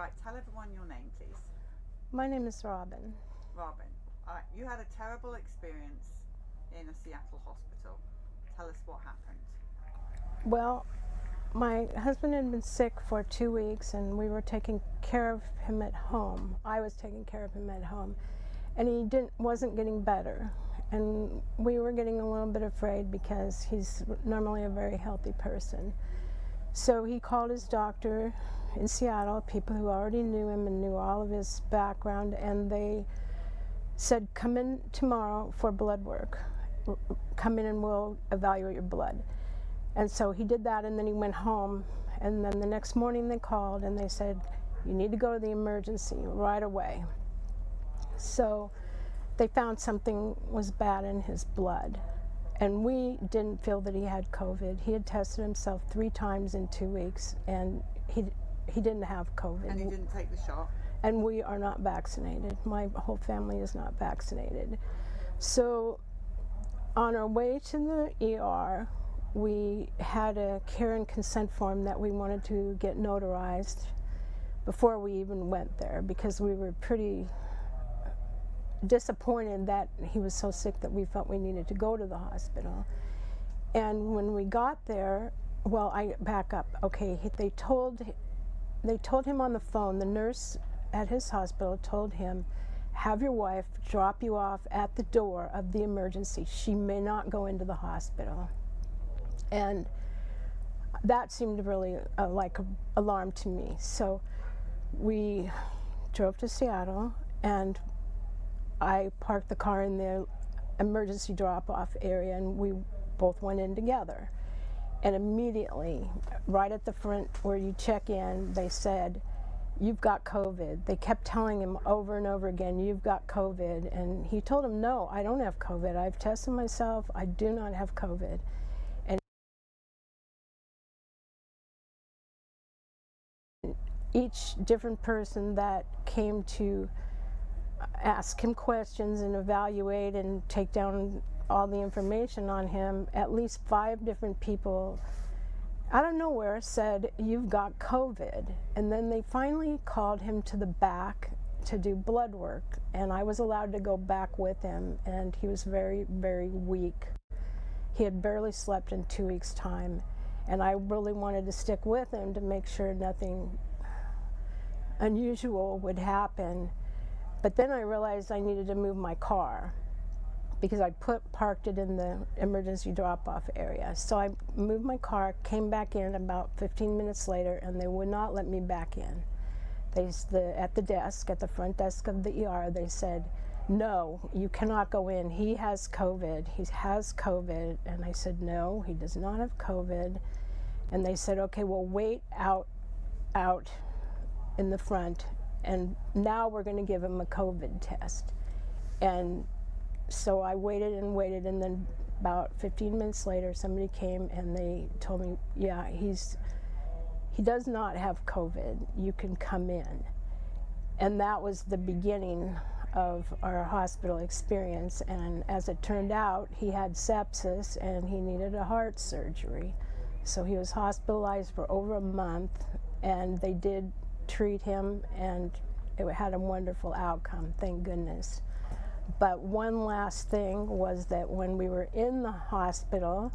Right, tell everyone your name, please. My name is Robin. Robin. All right, you had a terrible experience in a Seattle hospital. Tell us what happened. Well, my husband had been sick for 2 weeks and we were taking care of him at home. I was taking care of him at home and he wasn't getting better. And we were getting a little bit afraid because he's normally a very healthy person. So he called his doctor in Seattle, people who already knew him and knew all of his background, and they said, come in tomorrow for blood work. Come in and we'll evaluate your blood. And so he did that, and then he went home, and then the next morning they called and they said, you need to go to the emergency right away. So they found something was bad in his blood, and we didn't feel that he had COVID. He had tested himself 3 times in 2 weeks, and he didn't have COVID. And he didn't take the shot? And we are not vaccinated. My whole family is not vaccinated. So on our way to the ER, we had a care and consent form that we wanted to get notarized before we even went there, because we were pretty disappointed that he was so sick that we felt we needed to go to the hospital. And when we got there, well, I back up. Okay, they told him on the phone, the nurse at his hospital told him, have your wife drop you off at the door of the emergency. She may not go into the hospital. And that seemed really like an alarm to me. So we drove to Seattle, and I parked the car in the emergency drop-off area, and we both went in together. And immediately, right at the front where you check in, they said, you've got COVID. They kept telling him over and over again, you've got COVID. And he told them, no, I don't have COVID. I've tested myself. I do not have COVID. And each different person that came to ask him questions and evaluate and take down all the information on him, at least 5 different people out of nowhere said, you've got COVID. And then they finally called him to the back to do blood work, and I was allowed to go back with him, and he was very, very weak. He had barely slept in 2 weeks' time, and I really wanted to stick with him to make sure nothing unusual would happen. But then I realized I needed to move my car, because I parked it in the emergency drop-off area. So I moved my car, came back in about 15 minutes later, and they would not let me back in. At the desk, at the front desk of the ER, they said, no, you cannot go in. He has COVID. He has COVID. And I said, no, he does not have COVID. And they said, okay, well, wait out in the front, and now we're going to give him a COVID test. And so I waited and waited, and then about 15 minutes later, somebody came and they told me, yeah, he does not have COVID. You can come in. And that was the beginning of our hospital experience. And as it turned out, he had sepsis and he needed a heart surgery. So he was hospitalized for over a month, and they did treat him, and it had a wonderful outcome, thank goodness. But one last thing was that when we were in the hospital,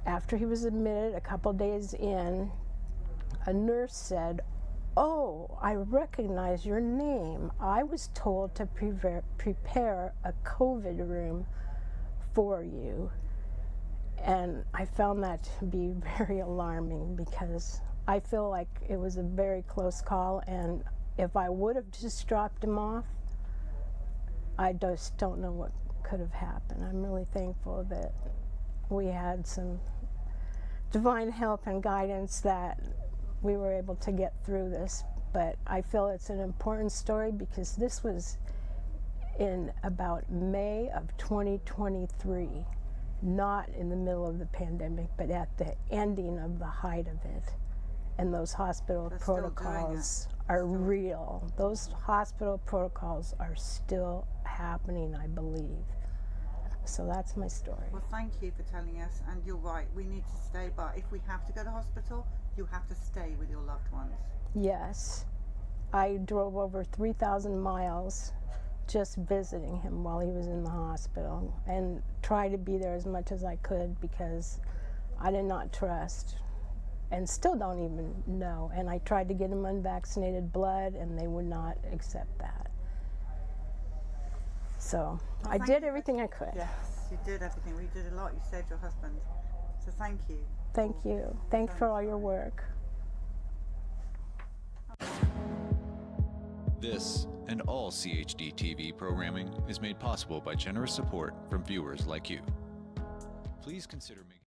after he was admitted, a couple days in, a nurse said, oh, I recognize your name. I was told to prepare a COVID room for you. And I found that to be very alarming, because I feel like it was a very close call, and if I would have just dropped him off, I just don't know what could have happened. I'm really thankful that we had some divine help and guidance that we were able to get through this. But I feel it's an important story because this was in about May of 2023, not in the middle of the pandemic, but at the ending of the height of it. And those hospital protocols are real. Those hospital protocols are still happening, I believe. So that's my story. Well, thank you for telling us, and you're right, we need to stay, but if we have to go to hospital, you have to stay with your loved ones. Yes. I drove over 3,000 miles just visiting him while he was in the hospital and tried to be there as much as I could because I did not trust and still don't even know. And I tried to get him unvaccinated blood and they would not accept that. So Well, I did everything I could. Yes, you did everything. Well, you did a lot. You saved your husband. So thank you. Thank you. Thanks for all your work. This and all CHD TV programming is made possible by generous support from viewers like you. Please consider making